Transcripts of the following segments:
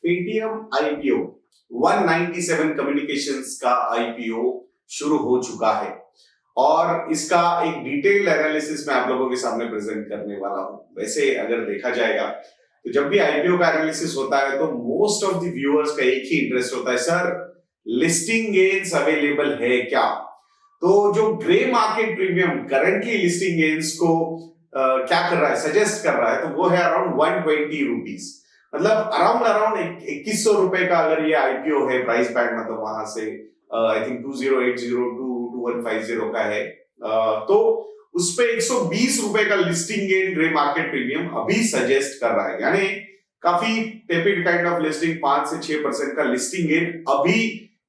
Paytm IPO 197 communications का IPO शुरू हो चुका है और इसका एक डिटेल एनालिसिस मैं आप लोगों के सामने प्रेजेंट करने वाला हूं। वैसे अगर देखा जाएगा तो जब भी आईपीओ का एनालिसिस होता है तो मोस्ट ऑफ द व्यूअर्स का एक ही इंटरेस्ट होता है, सर लिस्टिंग गेन्स अवेलेबल है क्या। तो जो grey market premium currently listing gains को क्या कर रहा है, सजेस्ट कर रहा है, तो वो है अराउंड 120 रुपीज, मतलब अराउंड 2100 रुपए का अगर ये आईपीओ है, प्राइस बैंड मतलब वहां से आई थिंक 2080 टू 2150 का है, तो उस पे 120 रुपए का listing gain grey market premium अभी सजेस्ट कर रहा है, यानी काफी टेपिड काइंड ऑफ लिस्टिंग, 5 से 6% का लिस्टिंग गेन अभी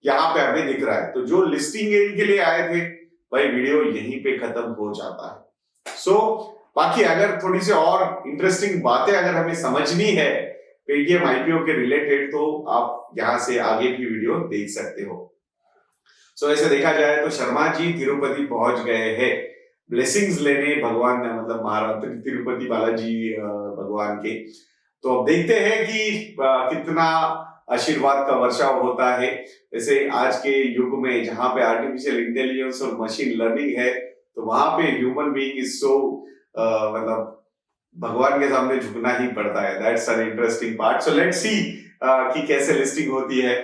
यहाँ पे हमें दिख रहा है। तो जो लिस्टिंग गेन के लिए आए थे भाई, वीडियो यहीं पे खत्म हो जाता है। सो बाकी अगर थोड़ी सी और इंटरेस्टिंग बातें अगर हमें समझनी है पेटीएम आईपीओ के रिलेटेड, तो आप यहां से आगे भी वीडियो देख सकते हो। सो ऐसे देखा जाए तो शर्मा जी तिरुपति पहुंच गए हैं ब्लेसिंग्स लेने, भगवान मतलब महाराज तिरुपति बालाजी भगवान के। तो अब देखते हैं कि कितना आशीर्वाद का वर्षाव होता है। वैसे आज के युग में जहां पे आर्टिफिशियल इंटेलिजेंस और मशीन लर्निंग है, तो वहां पे ह्यूमन बीइंग इज सो मतलब भगवान के सामने झुकना ही पड़ता है। That's an interesting part. So let's see कि कैसे लिस्टिंग होती है।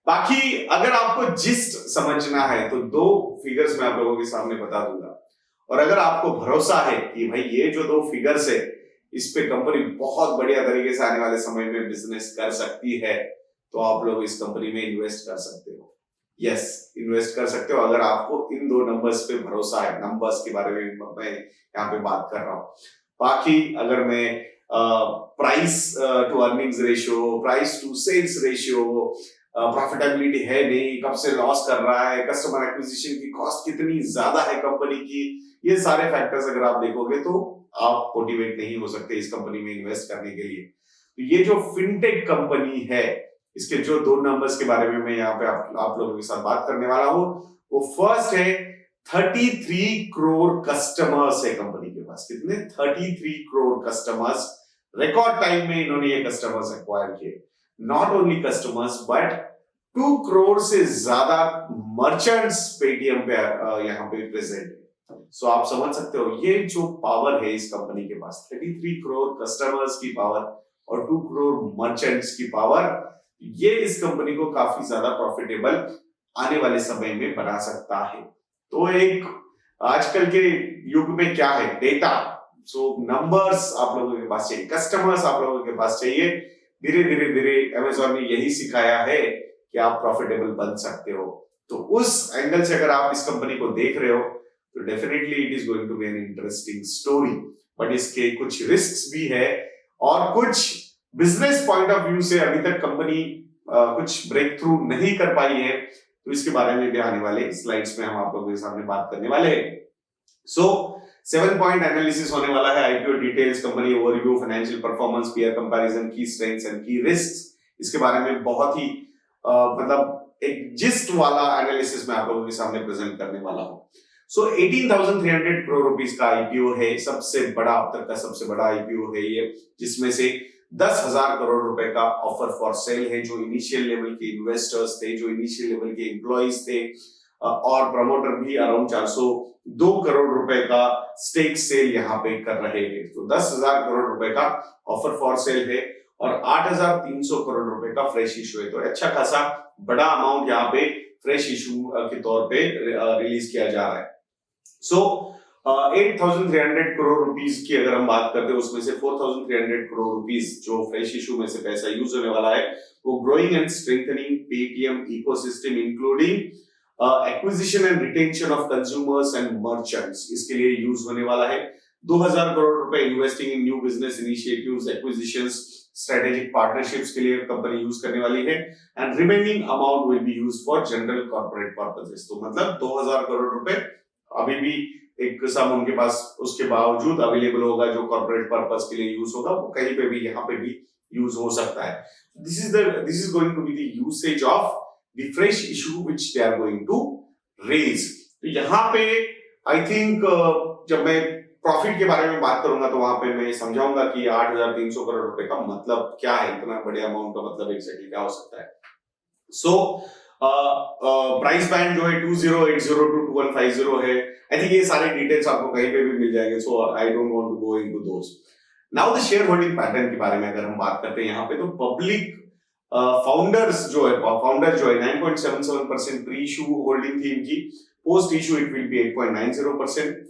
बाकी अगर आपको जिस्ट समझना है तो दो फिगर्स मैं आप लोगों के सामने बता दूंगा, और अगर आपको भरोसा है कि भाई ये जो दो फिगर्स है इस पे कंपनी बहुत बढ़िया तरीके से आने वाले समय में बिजनेस कर सकती है, तो आप लोग इस कंपनी में इन्वेस्ट कर सकते हो। यस, इन्वेस्ट कर सकते हो अगर आपको इन दो नंबर्स पे भरोसा है। नंबर्स के बारे में मैं यहाँ पे बात कर रहा हूँ। बाकी अगर मैं price to earnings ratio, price to sales ratio, profitability है नहीं, कब से लॉस कर रहा है, कस्टमर एक्विजिशन की कॉस्ट कितनी ज्यादा है कंपनी की, ये सारे फैक्टर्स अगर आप देखोगे तो आप मोटिवेट नहीं हो सकते इस कंपनी में इन्वेस्ट करने के लिए। तो ये जो फिनटेक कंपनी है, इसके जो दो नंबर्स के बारे में मैं यहाँ पे आप लोगों के साथ बात करने वाला हूँ। वो फर्स्ट है 33 करोड़ कस्टमर्स है कंपनी के पास। कितने? 33 करोड़ कस्टमर्स। रिकॉर्ड टाइम में इन्होंने ये कस्टमर्स एक्वायर किए। Not only customers but 2 crore से ज्यादा मर्चेंट्स पेटीएम पे यहाँ पे प्रेजेंट है। सो आप समझ सकते हो ये जो पावर है इस कंपनी के पास, 33 करोड़ कस्टमर्स की पावर और 2 करोड़ मर्चेंट्स की पावर, ये इस कंपनी को काफी ज्यादा प्रॉफिटेबल आने वाले समय में बना सकता है। तो एक आजकल के युग में क्या है, डेटा। सो नंबर्स आप लोगों के पास चाहिए, कस्टमर्स आप लोगों के पास चाहिए। धीरे धीरे अमेज़न ने यही सिखाया है कि आप प्रॉफिटेबल बन सकते हो। तो उस एंगल से अगर आप इस कंपनी को देख रहे हो तो definitely it is going to be an interesting story. But इसके कुछ रिस्क्स भी है और कुछ बिजनेस पॉइंट ऑफ व्यू से अभी तक कंपनी कुछ ब्रेक थ्रू नहीं कर पाई है, तो इसके बारे में भी आने वाले स्लाइड्स में हम आप लोगों के सामने बात करने वाले हैं। सो 7 पॉइंट एनालिसिस होने वाला है, IPO details, company overview, financial performance, peer comparison, की स्ट्रेंथ्स एंड की रिस्क्स। इसके बारे में बहुत ही मतलब एक जिस्ट वाला एनालिसिस मैं आप लोगों के सामने प्रेजेंट करने वाला हूं। सो 18,300 करोड़ रुपीस का आईपीओ है, सबसे बड़ा अब तक का सबसे बड़ा आईपीओ है ये, जिसमें से 10,000 करोड़ रुपए का ऑफर फॉर सेल है। जो इनिशियल लेवल के इन्वेस्टर्स थे, जो इनिशियल लेवल के एम्प्लॉइज थे और प्रमोटर भी अराउंड 402 करोड़ रुपए का स्टेक सेल यहाँ पे कर रहे हैं। तो 10,000 करोड़ रुपए का ऑफर फॉर सेल है और 8,300 करोड़ रुपए का फ्रेश इशू है। तो अच्छा खासा बड़ा अमाउंट यहाँ पे फ्रेश इशू के तौर पे रिलीज किया जा रहा है। सो 8,300 करोड़ रुपीस की अगर हम बात करते हैं, उसमें से 4,300 करोड़ रुपीस जो फ्रेश इशू में से पैसा यूज होने वाला है, वो growing and strengthening Paytm ecosystem including acquisition and retention of consumers and merchants, इसके लिए यूज होने वाला है। 2,000 करोड़ रुपए investing in new business initiatives, acquisitions, strategic partnerships के लिए कंपनी यूज करने वाली है। And remaining amount will be used for general corporate purposes. तो मतलब 2,000 करोड़ रुपए अभी भी एक सम उनके पास उसके बावजूद अवेलेबल होगा जो कॉर्पोरेट पर्पस के लिए यूज होगा, वो कहीं पे भी यहाँ पे भी यूज हो सकता है। This is going to be the usage of the fresh issue which they are going to raise. तो यहाँ पे आई थिंक जब मैं प्रॉफिट के बारे में बात करूंगा तो वहां पे मैं समझाऊंगा कि 8,300 करोड़ रुपए का मतलब क्या है, इतना बड़े अमाउंट का मतलब एग्जैक्टली क्या हो सकता है। सो प्राइस बैंड जो है 2080 टू 2150 है। आई थिंक ये सारे डिटेल्स आपको कहीं पे भी मिल जाएंगे, so I don't want to go into those. Now the share holding pattern के बारे में अगर हम बात करते हैं यहाँ पे, तो पब्लिक फाउंडर्स जो है 9.77% प्री इशू होल्डिंग थी इनकी, post issue it will be 8.90%।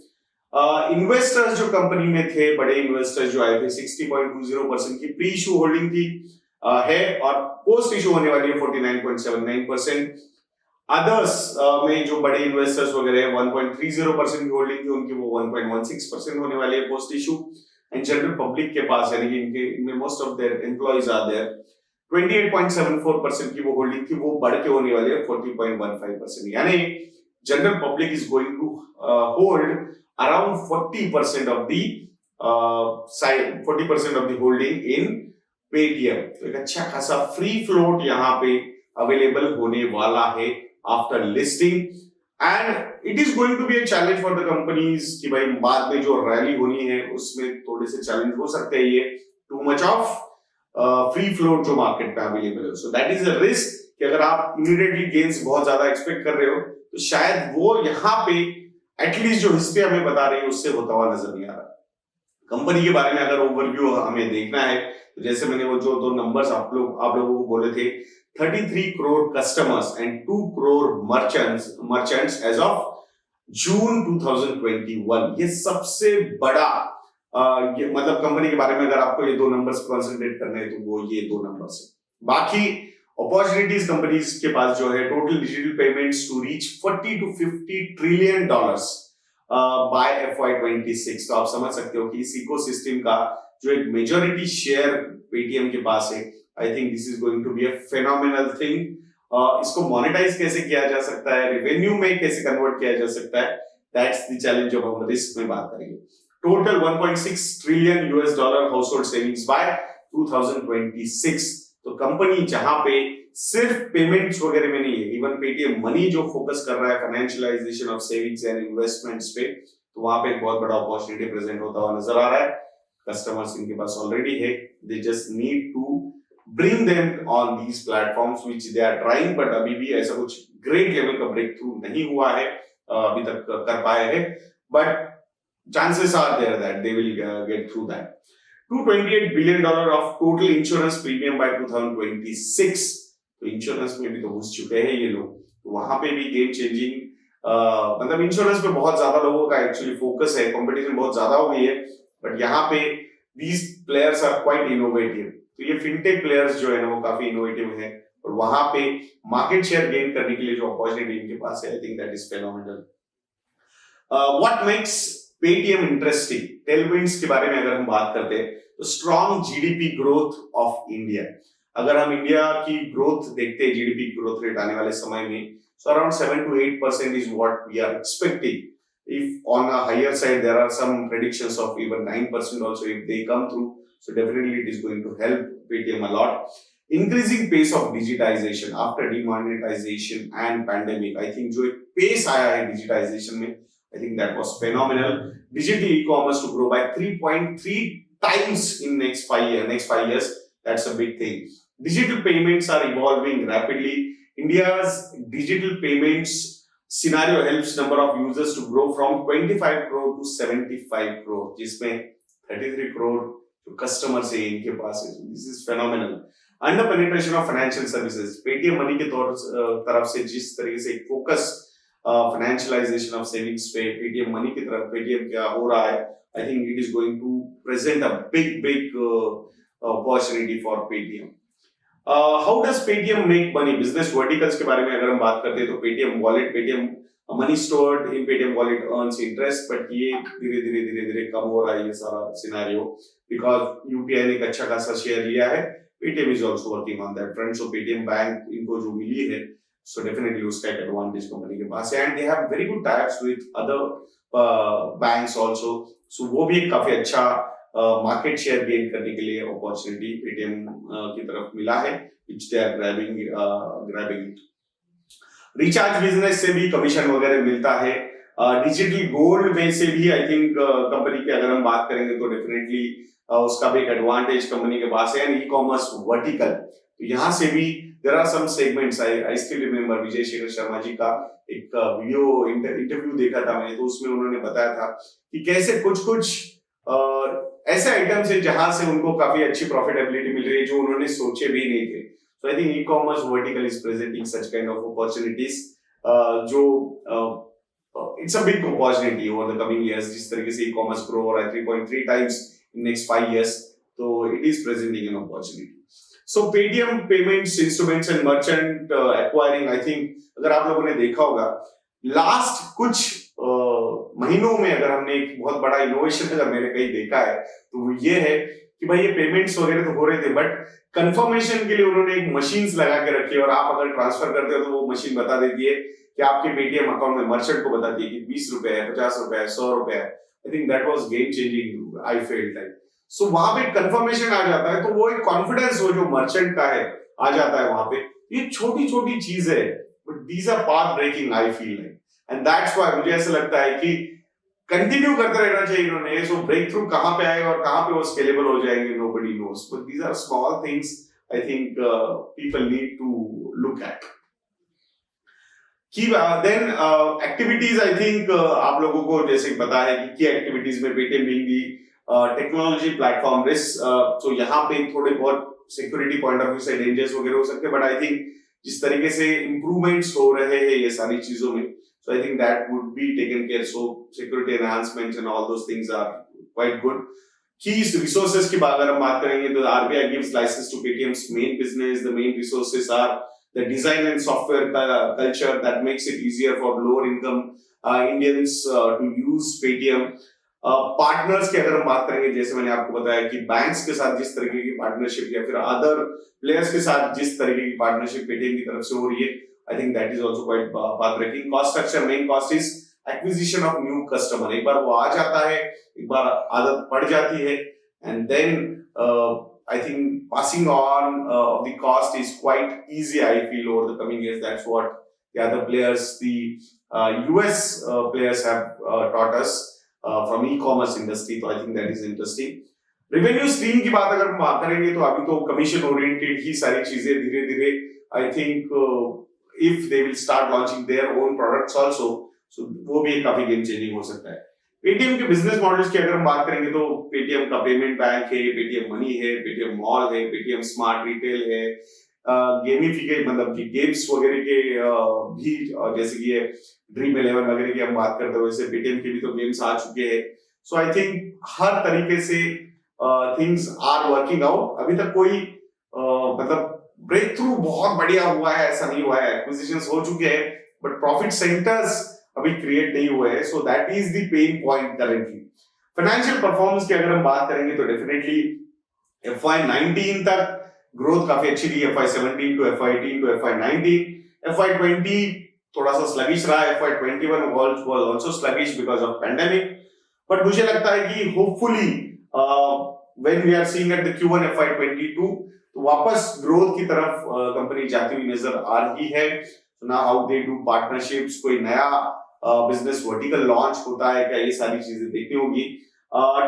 Investors जो कंपनी में थे, बड़े इन्वेस्टर्स जो आए थे 60.20% की प्री इशू होल्डिंग थी है, और पोस्ट इशू होने वाली है 49.79%। अदर्स में जो बड़े इन्वेस्टर्स वगैरह है 1.30% की होल्डिंग थी उनकी, वो 1.16% होने वाली है post issue. And general public के पास, यानी कि इनके most of their employees are there, 28.74% की वो होल्डिंग थी, वो बढ़ के होने वाली है 40.15%। यानी general public is going to hold around 40% of the 40% of the holding in Paytm। तो एक अच्छा खासा फ्री फ्लोट यहाँ पे अवेलेबल होने वाला है after listing, and it is going to be a challenge for the companies कि भाई बाद में जो रैली होनी है उसमें थोड़े से चैलेंज हो सकते हैं, ये too much of free float जो मार्केट पे अवेलेबल है। So that is a risk कि अगर आप इमीडिएटली गेन्स बहुत ज्यादा एक्सपेक्ट कर रहे हो तो शायद वो यहाँ पे एटलीस्ट जो हिस्ट्री हमें बता रही है उससे होता हुआ नजर नहीं आ रहा। कंपनी के बारे में अगर ओवरव्यू हमें देखना है तो जैसे मैंने वो जो दो नंबर्स आप लोगों को बोले थे, 33 crore customers and 2 crore merchants as of June 2021, ये सबसे बड़ा मतलब कंपनी के बारे में अगर आपको ये दो नंबर्स कंसंट्रेट करने हैं तो वो ये दो नंबर्स है। बाकी अपॉर्चुनिटीज कंपनीज के पास जो है, total digital payments to reach 40 to 50 trillion dollars by FY26। तो आप समझ सकते हो कि इस इकोसिस्टम का जो एक मेजॉरिटी शेयर पेटीएम के पास है, I think this is going to be a phenomenal thing. इसको मोनेटाइज कैसे किया जा सकता है, रेवेन्यू में कैसे कन्वर्ट किया जा सकता है, दैट्स द चैलेंज जब हम रिस्क में बात करेंगे। Total 1.6 trillion US dollar household savings by 2026। तो कंपनी जहां पे सिर्फ पेमेंट्स वगैरह में नहीं है, इवन पेटीएम मनी जो फोकस कर रहा है financialisation of savings and investments पे, तो वहां पे एक बहुत बड़ा अपॉर्चुनिटी प्रेजेंट होता हुआ नजर आ रहा है। कस्टमर्स इनके पास ऑलरेडी है, they just need to bring them on these platforms which they are trying, but अभी भी ऐसा कुछ ग्रेट लेवल का ब्रेक थ्रू नहीं हुआ है, अभी तक कर पाए हैं, but chances are there that they will get through that। $228 billion of total insurance premium by 2026। तो इंश्योरेंस में भी तो घुस चुके हैं ये लोग, तो वहां पे भी गेम चेंजिंग, मतलब इंश्योरेंस पे बहुत ज्यादा लोगों का एक्चुअली फोकस है, कंपटीशन बहुत ज्यादा हो गई है, बट यहाँ पे these players are quite innovative। तो ये फिनटेक प्लेयर्स जो है ना वो काफी इनोवेटिव है, और वहां पे मार्केट शेयर गेन करने के लिए जो अपॉर्चुनिटी इनके पास है, I think that is phenomenal. What makes Paytm interesting, tailwinds के बारे में अगर हम बात करते हैं तो strong GDP growth of India. अगर हम इंडिया की ग्रोथ देखते हैं, जीडीपी ग्रोथ रेट आने वाले समय में, so around 7 to 8% is what we are expecting. If on a higher side there are some predictions of even 9% also if they come through, so definitely it is going to help Paytm a lot. Increasing pace of digitization after demonetization and pandemic, I think जो एक pace आया है digitisation में, I think that was phenomenal। Digital e-commerce to grow by 3.3 times in next 5 years, that's a big thing। Digital payments are evolving rapidly। India's digital payments scenario helps number of users to grow from 25 crore to 75 crore, जिसमें 33 crore जो customers है इनके पास है। This is phenomenal। Under penetration of financial services, Paytm Money के तरफ से जिस तरीके से फोकस फाइनेंशियलाइजेशन ऑफ सेविंग्स पे पेटीएम मनी की तरफ पेटीएम क्या हो रहा है, I think it is going to present a big opportunity for Paytm. How does Paytm make money, business verticals के बारे में अगर हम बात करते हैं तो Paytm wallet, Paytm money stored in Paytm wallet earns interest, but ये धीरे धीरे कम हो रहा है ये सारा सिनेरियो, बिकॉज यूपीआई ने एक अच्छा खासा शेयर लिया है। Paytm is also working on that front. So Paytm bank इनको जो मिली है, so definitely उसका एक एडवांटेज कंपनी के पास है, and they have very good ties with other banks also। so वो भी एक काफी अच्छा मार्केट शेयर गेन करने के लिए अपॉर्चुनिटी पेटीएम की तरफ मिला है, which they are grabbing it। Recharge business से भी कमीशन वगैरह मिलता है, डिजिटल गोल्ड में से भी आई थिंक कंपनी की अगर हम बात करेंगे तो डेफिनेटली उसका भी एक एडवांटेज कंपनी के पास है। एंड ई कॉमर्स वर्टिकल, तो यहाँ से भी there are some segments. I still remember Vijay Shekhar Sharma ji का एक वीडियो इंटरव्यू देखा था मैंने, तो उसमें उन्होंने बताया था कि कैसे कुछ कुछ ऐसे आइटम्स है जहां से उनको काफी अच्छी प्रॉफिटेबिलिटी मिल रही है जो उन्होंने सोचे भी नहीं थे। So I think e commerce vertical is presenting such kind of opportunities जो it's a big opportunity over the coming years. जिस तरीके से e-commerce grow हो रहा है 3.3 times in next 5 years, तो it is presenting an opportunity. So Paytm payments, instruments and merchant acquiring, I think अगर आप लोगों ने देखा होगा लास्ट कुछ महीनों में अगर हमने एक बहुत बड़ा इनोवेशन अगर मैंने कहीं देखा है तो वो ये है कि भाई ये पेमेंट्स वगैरह तो हो रहे थे, बट कंफर्मेशन के लिए उन्होंने एक मशीन्स लगा के रखी है और आप अगर ट्रांसफर करते हो तो वो मशीन बता देती है कि आपके पेटीएम अकाउंट में, मर्चेंट को बताती है कि 20 रुपए है, 50 रुपए है, 100 रुपए है। I think that was game changing, I felt like. So वहां पे कंफर्मेशन आ जाता है तो वो एक कॉन्फिडेंस वो जो मर्चेंट का है आ जाता है वहां पे। ये छोटी छोटी चीज है but these are path breaking, I feel like. And that's why मुझे ऐसा लगता है कि कंटिन्यू करते रहना चाहिए इन्होंने। सो ब्रेक थ्रू कहां पे आएगा और कहां पे वो स्केलेबल हो जाएंगे, nobody knows, but these are small things I think people need to look at. की देन एक्टिविटीज, आई थिंक आप लोगों को जैसे पता है कि एक्टिविटीज में Paytm being the technology platform risk, तो यहाँ पे थोड़े बहुत सिक्योरिटी पॉइंट ऑफ व्यू से डेंजर्स वगैरह हो सकते हैं, बट आई थिंक जिस तरीके से इंप्रूवमेंट्स हो रहे हैं ये सारी चीजों में, so I think that would be taken care. So security enhancements and all those things are quite good. Key resources की अगर हम बात करेंगे तो RBI gives license to Paytm's main business. The main resources are the design and software culture that makes it easier for lower income Indians to use Paytm. Partners की अगर हम बात करेंगे, जैसे मैंने आपको बताया कि बैंक्स के साथ जिस तरीके की पार्टनरशिप या फिर अदर प्लेयर्स के साथ जिस तरीके की पार्टनरशिप पेटीएम की तरफ से हो रही है, I think that is also quite path-breaking. Cost structure, main cost is acquisition of new customer. एक बार वो आ जाता है, एक बार आदत पड़ जाती है, and then I think passing on of the cost is quite easy. I feel over the coming years, that's what the other players, the US players have taught us from e-commerce industry. So I think that is interesting. Revenue stream की बात अगर हम बात करेंगे तो अभी तो commission oriented ही सारी चीजें धीरे धीरे I think if they will start launching their own products also, so वो भी काफी गेम चेंजिंग हो सकता है। पेटीएम के बिजनेस मॉडल्स की अगर हम बात करेंगे तो पेटीएम का पेमेंट बैंक है, पेटीएम मनी है, पेटीएम मॉल है, पेटीएम स्मार्ट रिटेल है, गेमिफिकेट मतलब कि गेम्स वगैरह के भी, जैसे कि ड्रीम 11 वगैरह की हम बात करते हैं वैसे पेटीएम के भी तो गेम्स आ चुके हैं। सो आई थिंक हर तरीके से थिंग्स आर वर्किंग आउट। अभी तक कोई मतलब ब्रेक थ्रू बहुत बढ़िया हुआ है ऐसा नहीं हुआ है, एक्विजिशंस हो चुके हैं बट प्रॉफिट सेंटर्स अभी क्रिएट नहीं हुए हैं। So that is the pain point currently. Financial performance की अगर हम बात करेंगे तो डेफिनेटली FY19 तक ग्रोथ काफी अच्छी थी, FY17 to FY18 to FY19, FY20 थोड़ा सा स्लगिश रहा, FY21 was also sluggish because of pandemic, but मुझे लगता है कि hopefully when we are seeing at the Q1 FY22 तो वापस ग्रोथ की तरफ कंपनी जाती हुई नजर आ रही है। ना हाउ दे डू पार्टनरशिप्स, कोई नया बिजनेस वर्टिकल लॉन्च होता है क्या, ये सारी चीजें देखनी होगी।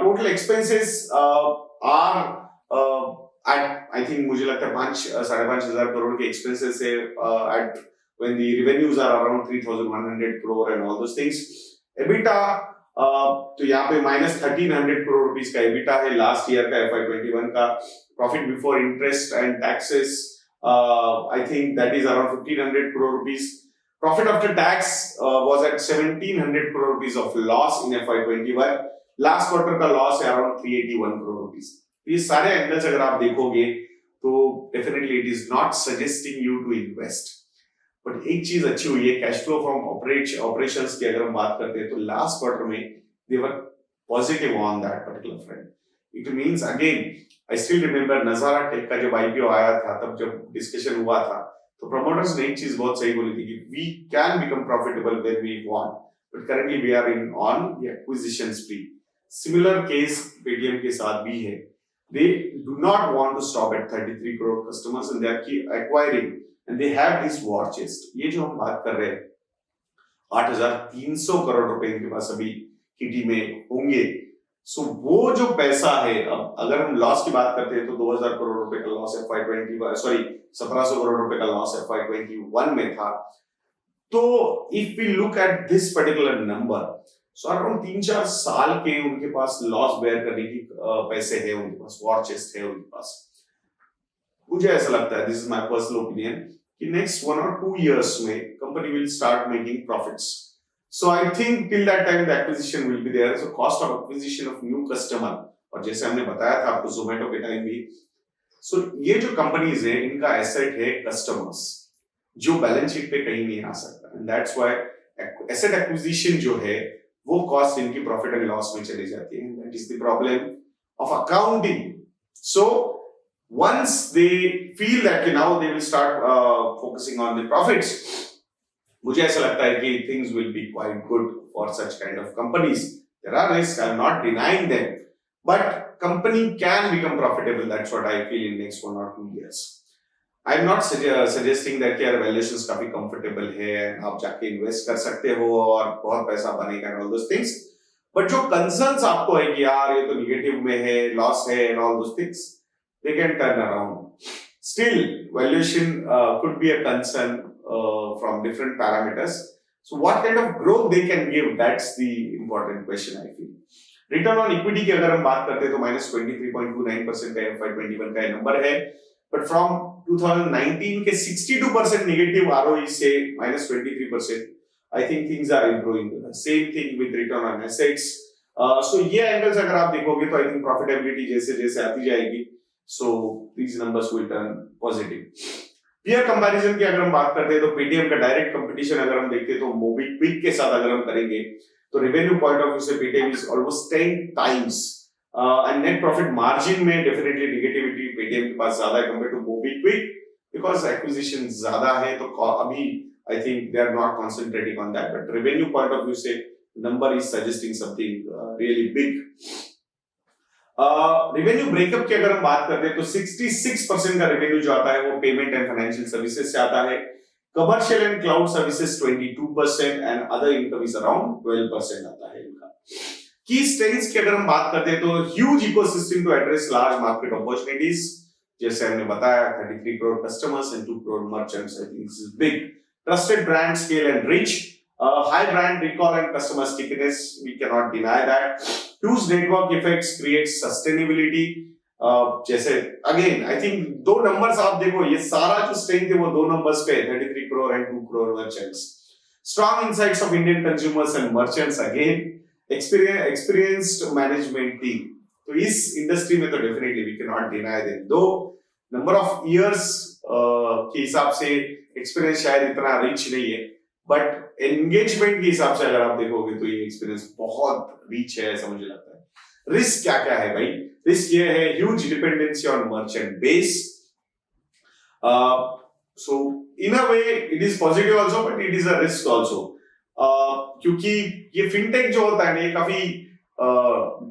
Total expenses are at I think मुझे लगता है 5,500 करोड़ के एक्सपेंसेस है at when the revenues are around 3,100 crore and all those things. EBITDA तो यहाँ पे -1,300 करोड़ रुपीस का एबिटा है लास्ट ईयर का FY21 का। Profit before interest and taxes I think that is around 1,500 crore rupees. Profit after tax was at 1,700 crore rupees of loss in FY21. Last quarter का loss है around 381 crore rupees. ये सारे angles अगर आप देखोगे तो definitely it is not suggesting you to invest. But एक चीज अच्छी हुई है, कैश फ्लो फ्रॉम ऑपरेशंस की अगर हम बात करते हैं तो लास्ट क्वार्टर में they were positive on that particular front. It means again I still remember Nazara tech का जब आईपीओ आया था तब जब डिस्कशन हुआ था तो प्रमोटर्स ने एक चीज बहुत सही बोली थी कि we can become profitable when we want, but currently we are in on the acquisition spree. Similar case Paytm के साथ भी है। They do not want to stop at 33 crore customers and they are keep acquiring and they have this war chest। ये जो हम बात कर रहे हैं 8,300 करोड़ रुपए इनके पास अभी किटी में होंगे। सो वो जो पैसा है, अब अगर हम लॉस की बात करते हैं तो 2,000 करोड़ रुपए का लॉस FY21, सॉरी 1,700 करोड़ रुपए का लॉस FY21 में था। तो if we look at this particular number, so around 3-4 साल के उनके पास लॉस बेयर करने की पैसे है उनके पास, वॉर चेस्ट है उनके पास। मुझे ऐसा लगता है, this is my personal opinion, कि नेक्स्ट 1 or 2 years में company will start making profits. So I think till that time the acquisition will be there. So cost of acquisition of new customer, और जैसे हमने बताया था आपको Zomato के time भी, so ये जो कंपनीज है इनका एसेट है कस्टमर्स, जो बैलेंस शीट पे कहीं नहीं आ सकता, and that's why asset acquisition जो है वो कॉस्ट इनकी प्रॉफिट एंड लॉस में चली जाती है। That is the problem of accounting. So once they feel that now they will start focusing on the profits, मुझे ऐसा लगता है कि things will be quite good for such kind of companies. There are risks, I'm not denying them, but company can become profitable. That's what I feel in next 1 or 2 years. I'm not suggesting that यार valuations काफी comfortable है, आप जाके invest कर सकते हो और बहुत पैसा बनेगा and all those things. But जो concerns आपको है कि यार ये तो negative में है, loss है and all those things, they can turn around. Still, valuation could be a concern from different parameters. So what kind of growth they can give, that's the important question I feel. Return on equity की अगर हम बात करते हैं तो -23.29% का FY21 का number है, but from 2019 के 62% नेगेटिव ROE से -23%, I think things are improving. Same thing with return on assets. So ये एंगल्स अगर आप देखोगे तो I think profitability जैसे जैसे आती जाएगी, so these numbers will turn positive. Peer comparison की अगर हम बात करते हैं तो पेटीएम का डायरेक्ट कंपटीशन अगर हम देखते हैं तो मोबीक्विक के साथ अगर हम करेंगे तो रेवेन्यू पॉइंट ऑफ व्यू से Paytm is almost 10 times, and net profit margin में डेफिनेटली नेगेटिविटी पेटीएम के पास ज्यादा है compare to MobiKwik, because acquisition ज्यादा है। तो अभी I think they are not concentrating on that, but revenue point of view से number is suggesting something really big. Revenue breakup की अगर हम बात करते हैं तो 66% का रेवेन्यू जो आता है वो पेमेंट एंड फाइनेंशियल सर्विसेज से आता है, commercial and cloud services 22% and other income is around 12% आता है इनका। की स्ट्रेंथ्स की अगर हम बात करते हैं तो huge ecosystem to address large market opportunities, जैसे हमने बताया 33 crore customers and 2 crore merchants, I think this is big. Trusted brand scale and reach, high brand recall and customer stickiness, we cannot deny that. Huge network effects create sustainability. जैसे again I think दो numbers आप देखो, ये सारा जो strength है वो दो नंबर्स पे 33 crore and 2 crore merchants. Strong insights of Indian consumers and merchants, again experienced management team. तो इस इंडस्ट्री में तो definitely we can not deny them, दो नंबर ऑफ इयर्स के हिसाब से एक्सपीरियंस शायद इतना रिच नहीं है, बट एंगेजमेंट के हिसाब से अगर आप देखोगे तो ये एक्सपीरियंस बहुत रिच है ऐसा मुझे लगता है। रिस्क क्या क्या है भाई? रिस्क ये है huge dependency on merchant base, so in a way it is positive also but it is a risk also, क्योंकि ये फिनटेक जो होता है ना ये काफी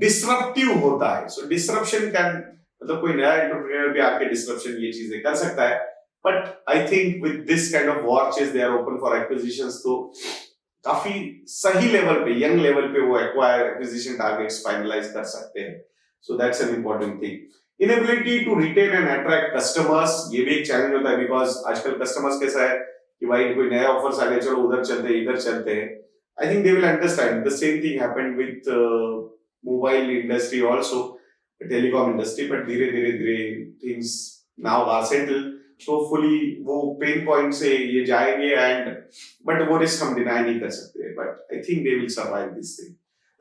डिसरप्टिव होता है। सो डिसरप्शन कैन, मतलब कोई नया एंटरप्रेन्योर भी आके डिसरप्शन ये चीजें कर सकता है, but I think with this kind of war chest they are open for acquisitions, तो काफी सही लेवल पे, यंग लेवल पे वो acquisition targets finalize कर सकते हैं, so that's an important thing. Inability to retain and attract customers, ये भी एक चैलेंज होता है, because आजकल customers कैसा है कि भाई कोई नया ऑफर्स आ गया, चलो उधर चलते हैं इधर चलते हैं। I think they will understand. The same thing happened with mobile industry also, telecom industry, but धीरे धीरे things now are settled. Hopefully वो पेन पॉइंट से ये जाएंगे, एंड बट वो रिस्क हम डिनाई नहीं कर सकते, but I think they will survive this thing.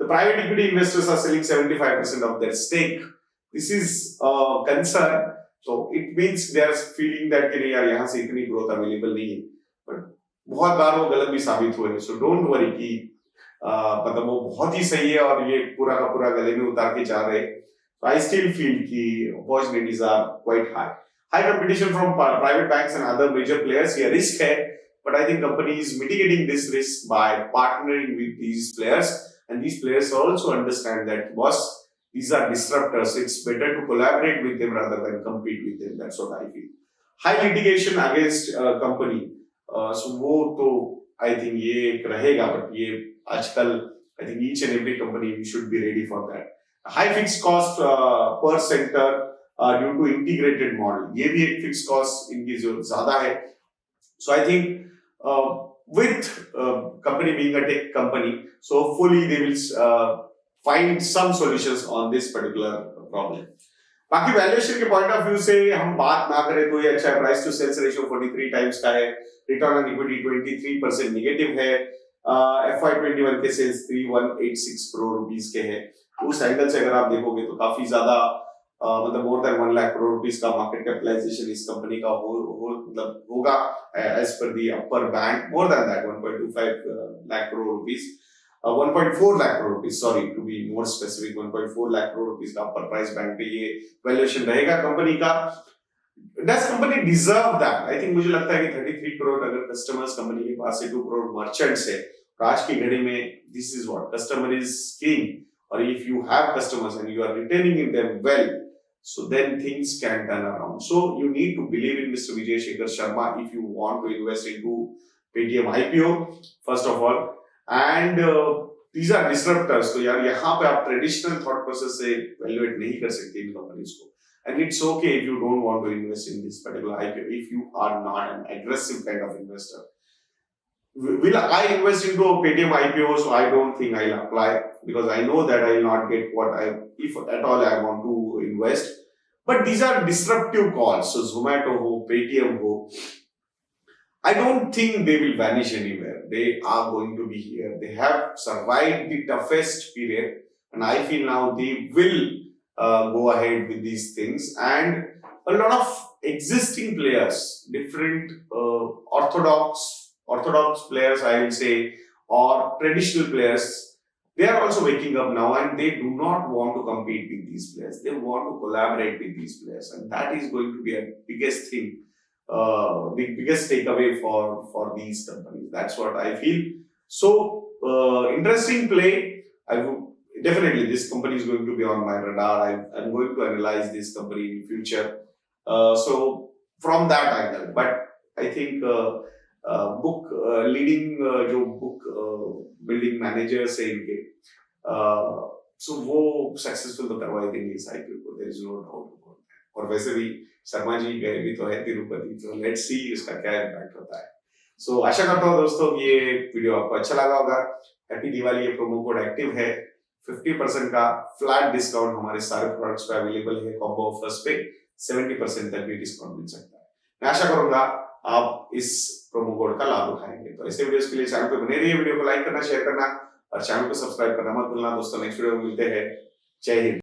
The private equity investors are selling 75% of their stake, this is concern, so it means they are feeling that कि यार यहाँ से इतनी ग्रोथ अवेलेबल नहीं है, बट बहुत बार वो गलत भी साबित हुए हैं, सो डोंट वरी कि मतलब वो बहुत ही सही है और ये पूरा का पूरा गले में उतार के जा रहे हैं। आई स्टिल फील कि opportunities are quite high. High competition from private banks and other major players, ये risk है, but I think company is mitigating this risk by partnering with these players, and these players also understand that boss, these are disruptors, it's better to collaborate with them rather than compete with them. That's what I feel. High litigation against company, so वो तो I think ये एक रहेगा, but ये आजकल I think each and every company should be ready for that. High fix cost पर sector due to integrated model, ये भी एक फिक्स कॉस्ट इनकी जो ज्यादा है. So I think with company being a tech company, so hopefully they will find some solutions on this particular problem. बाकी valuation के पॉइंट ऑफ व्यू से हम बात ना करें तो ये अच्छा है. Price to sales ratio 43 times का है. रिटर्न ऑन इक्विटी 23% नेगेटिव है. FY21 के सेल्स 3186 करोड़ रुपीस के हैं. उस एंगल से अगर आप देखोगे तो काफी ज्यादा मतलब more than 1 lakh crore rupees का मार्केट कैपिटलाइजेशन इस कंपनी का मतलब होगा as per the upper band. More than that 1.25 lakh crore rupees, 1.4 lakh crore rupees, sorry to be more specific, 1.4 lakh crore rupees का अपर प्राइस बैंक पे ये वैल्यूएशन रहेगा कंपनी का. Does company deserve that? I think मुझे लगता है कि 33 करोड़ अगर कस्टमर्स कंपनी के पास से 2 करोड़ मर्चेंट्स है, आज की घड़ी में this is what customer is king. और if you have customers and you are retaining in them well, so then things can turn around. So you need to believe in Mr. Vijay Shekhar Sharma if you want to invest into Paytm IPO first of all. And these are disruptors. तो यार यहाँ पे आप traditional thought process से valuate नहीं कर सकते इन companies को. And it's okay if you don't want to invest in this particular IPO if you are not an aggressive kind of investor. Will I invest into a Paytm IPO? So I don't think I'll apply because I know that I'll not get what if at all I want to invest. But these are disruptive calls. So Zomato ho, Paytm ho, I don't think they will vanish anywhere. They are going to be here. They have survived the toughest period, and I feel now they will go ahead with these things. And a lot of existing players, different orthodox players, I will say, or traditional players, they are also waking up now and they do not want to compete with these players. They want to collaborate with these players, and that is going to be a biggest thing, the biggest takeaway for these companies. That's what I feel. So interesting play. I would definitely, this company is going to be on my radar. I'm going to analyze this company in future. So from that angle, but I think book leading जो book building managers है इनके, सो वो successful तो करवा ही देंगे इस IPO को. There is no doubt. और वैसे भी शर्मा जी गए भी तो है तिरुपति, तो लेट्स सी इसका क्या इम्पैक्ट होता है. सो आशा करता हूँ दोस्तों ये वीडियो आपको अच्छा लगा होगा. हैप्पी दिवाली. ये प्रोमो कोड एक्टिव है. 50% का फ्लैट डिस्काउंट हमारे सारे प्रोडक्ट्स पे अवेलेबल है. कॉम्बो ऑफर्स पे 70% तक भी डिस्काउंट मिल सकता है. मैं आशा करूंगा आप इस प्रोमो कोड का लाभ उठाएंगे. तो ऐसे वीडियोस के लिए चैनल पे बने रहिए. वीडियो को लाइक करना, शेयर करना और चैनल को सब्सक्राइब करना मत भूलना दोस्तों. नेक्स्ट वीडियो में मिलते हैं. जय हिंद.